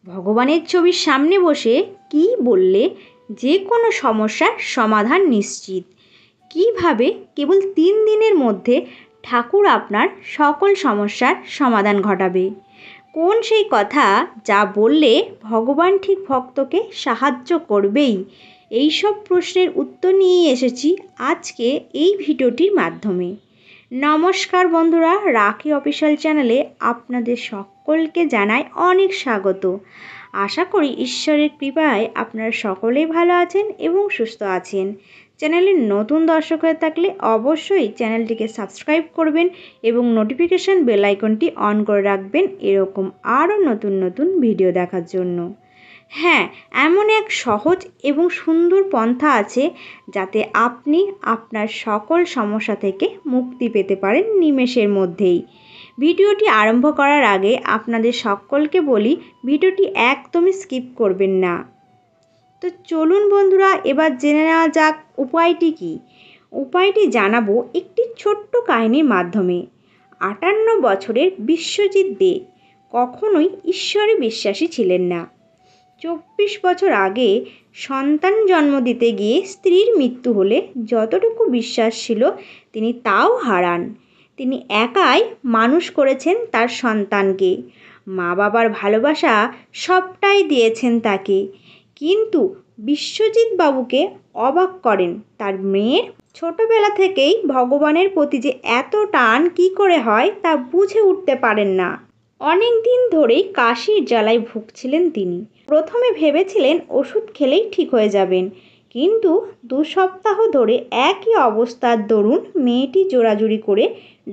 ভগবানের ছবির সামনে বসে কী বললে যে কোনো সমস্যার সমাধান নিশ্চিত। কিভাবে কেবল 3 দিনের মধ্যে ঠাকুর আপনার সকল সমস্যার সমাধান ঘটাবে। কোন সেই কথা যা বললে ভগবান ঠিক ভক্তকে সাহায্য করবেই। এই সব প্রশ্নের উত্তর নিয়ে এসেছি আজকে এই ভিডিওটির মাধ্যমে। নমস্কার বন্ধুরা, রাখি অফিসিয়াল চ্যানেলে আপনাদের সকলকে জানাই অনেক স্বাগত। আশা করি ঈশ্বরের কৃপায় আপনারা সকলেই ভালো আছেন এবং সুস্থ আছেন। চ্যানেলের নতুন দর্শক হয়ে থাকলে অবশ্যই চ্যানেলটিকে সাবস্ক্রাইব করবেন এবং নোটিফিকেশান বেল আইকনটি অন করে রাখবেন এরকম আরও নতুন নতুন ভিডিও দেখার জন্য। হ্যাঁ, এমন এক সহজ এবং সুন্দর পন্থা আছে যাতে আপনি আপনার সকল সমস্যা থেকে মুক্তি পেতে পারেন নিমেষের মধ্যেই। ভিডিওটি আরম্ভ করার আগে আপনাদের সকলকে বলি ভিডিওটি একদমই স্কিপ করবেন না। তো চলুন বন্ধুরা, এবার জেনে নেওয়া যাক উপায়টি কী। উপায়টি জানাবো একটি ছোট্ট কাহিনীর মাধ্যমে। 58 বছরের বিশ্বজিৎ দে কখনোই ঈশ্বরে বিশ্বাসী ছিলেন না। 24 বছর আগে সন্তান জন্ম দিতে গিয়ে স্ত্রীর মৃত্যু হলে যতটুকু বিশ্বাস ছিল তিনি তাও হারান। তিনি একাই মানুষ করেছেন তার সন্তানকে। মা বাবার ভালোবাসা সবটাই দিয়েছেন তাকে। কিন্তু বিশ্বজিৎ বাবুকে অবাক করেন তার মেয়ের ছোটবেলা থেকেই ভগবানের প্রতি যে এত টান কী করে হয় তা বুঝে উঠতে পারেন না। অনেক দিন ধরেই কাশির জ্বালায় ভুগছিলেন তিনি। প্রথমে ভেবেছিলেন ওষুধ খেলেই ঠিক হয়ে যাবেন, কিন্তু 2 সপ্তাহ ধরে একই অবস্থার দরুন মেয়েটি জোরাজুরি করে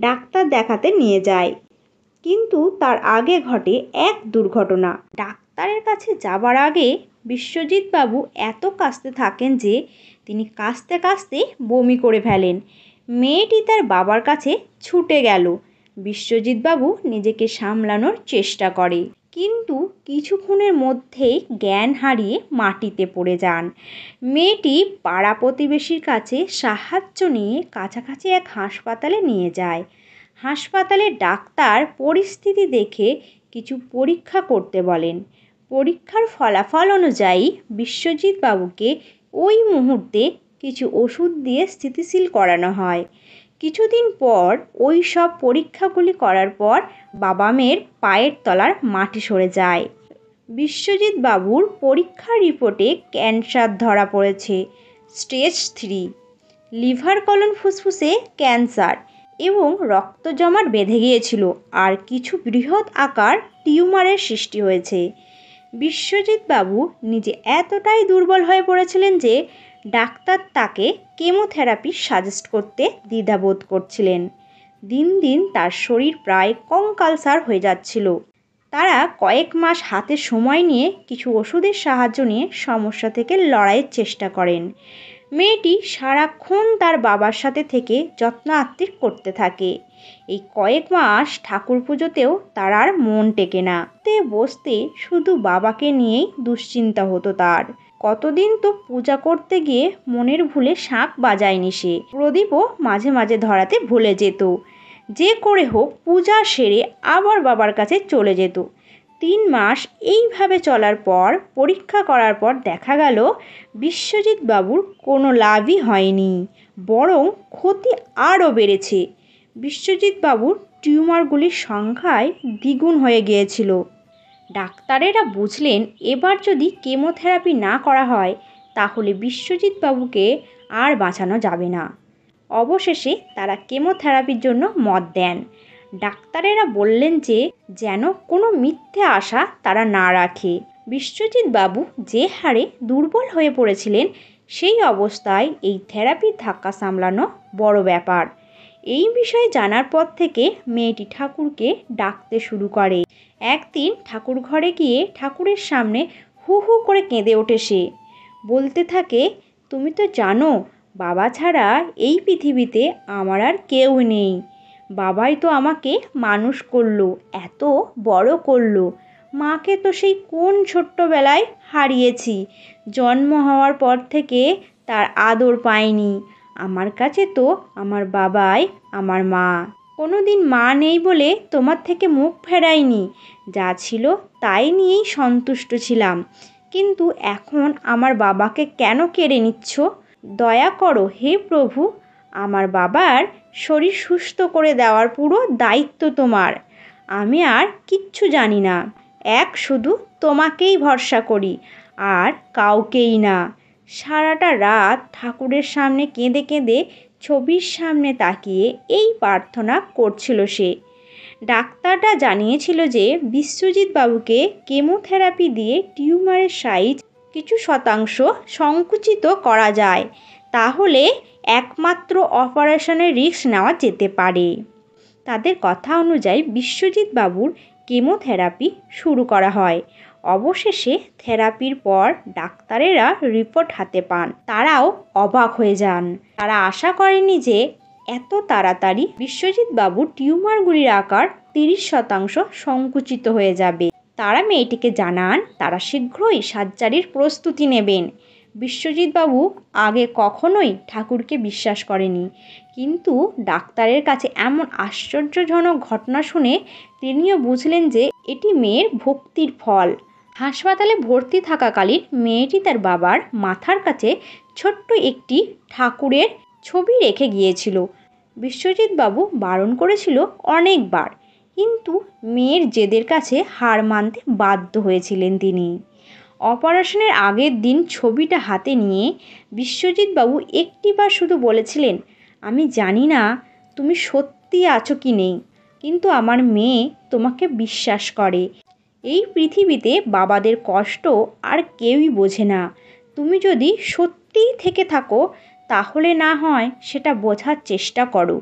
ডাক্তার দেখাতে নিয়ে যায়। কিন্তু তার আগে ঘটে এক দুর্ঘটনা। ডাক্তারের কাছে যাবার আগে বিশ্বজিৎ বাবু এত কাশতে থাকেন যে তিনি কাশতে কাশতে বমি করে ফেলেন। মেয়েটি তার বাবার কাছে ছুটে গেল। বিশ্বজিৎ বাবু নিজেকে সামলানোর চেষ্টা করে, কিন্তু কিছুক্ষণের মধ্যেই জ্ঞান হারিয়ে মাটিতে পড়ে যান। মেয়েটি পাড়া প্রতিবেশীর কাছে সাহায্য নিয়ে কাছাকাছি এক হাসপাতালে নিয়ে যায়। হাসপাতালের ডাক্তার পরিস্থিতি দেখে কিছু পরীক্ষা করতে বলেন। পরীক্ষার ফলাফল অনুযায়ী বিশ্বজিৎ বাবুকে ওই মুহূর্তে কিছু ওষুধ দিয়ে স্থিতিশীল করানো হয়। কিছুদিন পর ওই সব পরীক্ষাগুলি করার পর বাবা মেয়ের পায়ের তলার মাটি সরে যায়। বিশ্বজিৎ বাবুর পরীক্ষার রিপোর্টে ক্যান্সার ধরা পড়েছে, স্টেজ 3। লিভার কলন ফুসফুসে ক্যান্সার এবং রক্ত জমাট বেঁধে গিয়েছিল, আর কিছু বৃহৎ আকার টিউমারের সৃষ্টি হয়েছে। বিশ্বজিৎ বাবু নিজে এতটাই দুর্বল হয়ে পড়েছিলেন যে ডাক্তার তাকে কেমোথেরাপি সাজেস্ট করতে দ্বিধাবোধ করছিলেন। দিন দিন তার শরীর প্রায় কঙ্কালসার হয়ে যাচ্ছিল। তারা কয়েক মাস হাতে সময় নিয়ে কিছু ওষুধের সাহায্য নিয়ে সমস্যা থেকে লড়াইয়ের চেষ্টা করেন। মেয়েটি সারাক্ষণ তার বাবার সাথে থেকে যত্ন আত্তির করতে থাকে। এই কয়েক মাস ঠাকুর পুজোতেও তার আর মন টেকে না। বসতে শুধু বাবাকে নিয়েই দুশ্চিন্তা হতো তার। কতদিন তো পূজা করতে গিয়ে মনের ভুলে শাঁখ বাজায়নি সে। প্রদীপও মাঝে মাঝে ধরাতে ভুলে যেত। যে করে হোক পূজা সেরে আবার বাবার কাছে চলে যেত। 3 মাস এইভাবে চলার পর পরীক্ষা করার পর দেখা গেল বিশ্বজিৎ বাবুর কোনো লাভই হয়নি, বরং ক্ষতি আরও বেড়েছে। বিশ্বজিৎ বাবুর টিউমারগুলির সংখ্যায় দ্বিগুণ হয়ে গিয়েছিল। ডাক্তারেরা বুঝলেন এবার যদি কেমোথেরাপি না করা হয় তাহলে বিশ্বজিৎ বাবুকে আর বাঁচানো যাবে না। অবশেষে তারা কেমোথেরাপির জন্য মত দেন। ডাক্তারেরা বললেন যে যেন কোনো মিথ্যে আশা তারা না রাখে। বিশ্বজিৎ বাবু যে হারে দুর্বল হয়ে পড়েছিলেন সেই অবস্থায় এই থেরাপির ধাক্কা সামলানো বড় ব্যাপার। এই বিষয়ে জানার পর থেকে মেয়েটি ঠাকুরকে ডাকতে শুরু করে। একদিন ঠাকুর ঘরে গিয়ে ঠাকুরের সামনে হু হু করে কেঁদে ওঠে সে। বলতে থাকে, তুমি তো জানো বাবা ছাড়া এই পৃথিবীতে আমার আর কেউ নেই। বাবাই তো আমাকে মানুষ করলো, এত বড় করলো। মাকে তো সেই কোন ছোট্টবেলায় হারিয়েছি। জন্ম হওয়ার পর থেকে তার আদর পাইনি। আমার কাছে তো আমার বাবাই আমার মা। কোনো দিন মা নেই বলে তোমার থেকে মুখ ফেরাইনি, যা ছিল তাই নিয়েই সন্তুষ্ট ছিলাম, কিন্তু এখন আমার বাবাকে কেন কেড়ে নিচ্ছ? দয়া করো হে প্রভু, আমার বাবার শরীর সুস্থ করে দেওয়ার পুরো দায়িত্ব তোমার। আমি আর কিচ্ছু জানি না, শুধু তোমাকেই ভরসা করি, আর কাউকেই না। সারাটা রাত ঠাকুরের সামনে কেঁদে কেঁদে ছবির সামনে তাকিয়ে এই প্রার্থনা করছিল সে। ডাক্তাররা জানিয়েছিল যে বিশ্বজিৎ বাবুকে কেমোথেরাপি দিয়ে টিউমারের সাইজ কিছু শতাংশ সংকুচিত করা যায়, তাহলে একমাত্র অপারেশনের রিস্ক নেওয়া যেতে পারে। তাদের কথা অনুযায়ী বিশ্বজিৎ বাবুর কেমোথেরাপি শুরু করা হয়। অবশেষে থেরাপির পর ডাক্তারেরা রিপোর্ট হাতে পান। তারাও অবাক হয়ে যান। তারা আশা করেনি যে এত তাড়াতাড়ি বিশ্বজিৎ বাবুর টিউমারগুলির আকার 30% সংকুচিত হয়ে যাবে। তারা মেয়েটিকে জানান তারা শীঘ্রই সার্জারির প্রস্তুতি নেবেন। বিশ্বজিৎ বাবু আগে কখনোই ঠাকুরকে বিশ্বাস করেনি, কিন্তু ডাক্তারের কাছে এমন আশ্চর্যজনক ঘটনা শুনে তিনিও বুঝলেন যে এটি মেয়ের ভক্তির ফল। হাসপাতালে ভর্তি থাকাকালীন মেয়েটি তার বাবার মাথার কাছে ছোট্ট একটি ঠাকুরের ছবি রেখে গিয়েছিল। বিশ্বজিৎ বাবু বারণ করেছিল অনেকবার, কিন্তু মেয়ের জেদের কাছে হার মানতে বাধ্য হয়েছিলেন তিনি। অপারেশনের আগের দিন ছবিটা হাতে নিয়ে বিশ্বজিৎ বাবু একটিবার শুধু বলেছিলেন, আমি জানি না তুমি সত্যি আছো কি নেই, কিন্তু আমার মেয়ে তোমাকে বিশ্বাস করে। এই পৃথিবীতে বাবাদের কষ্ট আর কেউই বোঝে না। তুমি যদি সত্যিই থেকে থাকো, তাহলে না হয় সেটা বোঝার চেষ্টা করো।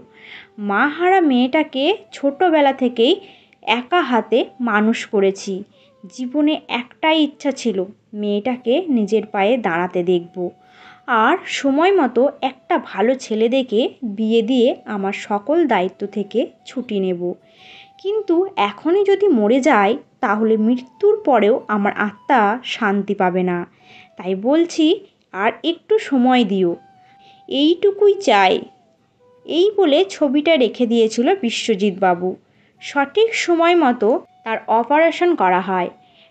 মা হারা মেয়েটাকে ছোটোবেলা থেকেই একা হাতে মানুষ করেছি। জীবনে একটাই ইচ্ছা ছিল, মেয়েটাকে নিজের পায়ে দাঁড়াতে দেখব, আর সময় মতো একটা ভালো ছেলে দেখে বিয়ে দিয়ে আমার সকল দায়িত্ব থেকে ছুটি নেব। কিন্তু এখনই যদি মরে যাই, তাহলে মৃত্যুর পরেও আমার আত্মা শান্তি পাবে না। তাই বলছি, আর একটু সময় দিও, এইটুকুই চাই। এই বলে ছবিটা রেখে দিয়েছিল বিশ্বজিৎ বাবু। সঠিক সময় মতো তার অপারেশন করা হয়।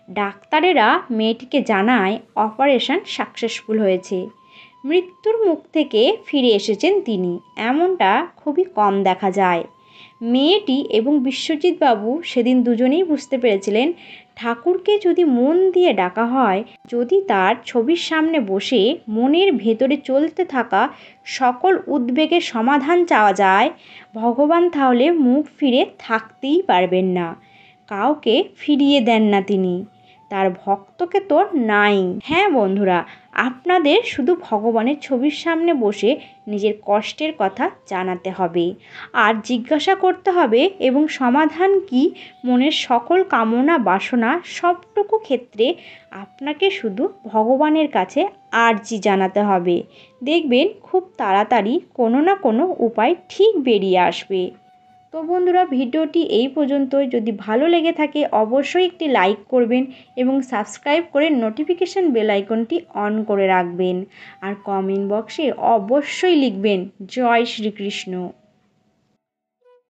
ডাক্তারেরা মেয়েটিকে জানায় অপারেশন সাকসেসফুল হয়েছে। মৃত্যুর মুখ থেকে ফিরে এসেছেন তিনি, এমনটা খুবই কম দেখা যায়। মেয়েটি এবং বিশ্বজিৎ বাবু সেদিন দুজনেই বুঝতে পেরেছিলেন, ঠাকুরকে যদি মন দিয়ে ডাকা হয়, যদি তার ছবির সামনে বসে মনের ভেতরে চলতে থাকা সকল উদ্বেগের সমাধান চাওয়া যায়, ভগবান তাহলে মুখ ফিরে থাকতেই পারবেন না। কাউকে ফিরিয়ে দেন না তিনি, তার ভক্তকে তো নাই। হ্যাঁ বন্ধুরা, আপনাদের শুধু ভগবানের ছবির সামনে বসে নিজের কষ্টের কথা জানাতে হবে, আর জিজ্ঞাসা করতে হবে এবং সমাধান কি মনের সকল কামনা বাসনা সবটুকু ক্ষেত্রে আপনাকে শুধু ভগবানের কাছে আর্জি জানাতে হবে। দেখবেন খুব তাড়াতাড়ি কোনো না কোনো উপায় ঠিক বেরিয়ে আসবে। তো বন্ধুরা, ভিডিওটি এই পর্যন্তই। যদি ভালো লেগে থাকে অবশ্যই একটি লাইক করবেন এবং সাবস্ক্রাইব করে নোটিফিকেশান বেল আইকনটি অন করে রাখবেন, আর কমেন্ট বক্সে অবশ্যই লিখবেন জয় শ্রীকৃষ্ণ।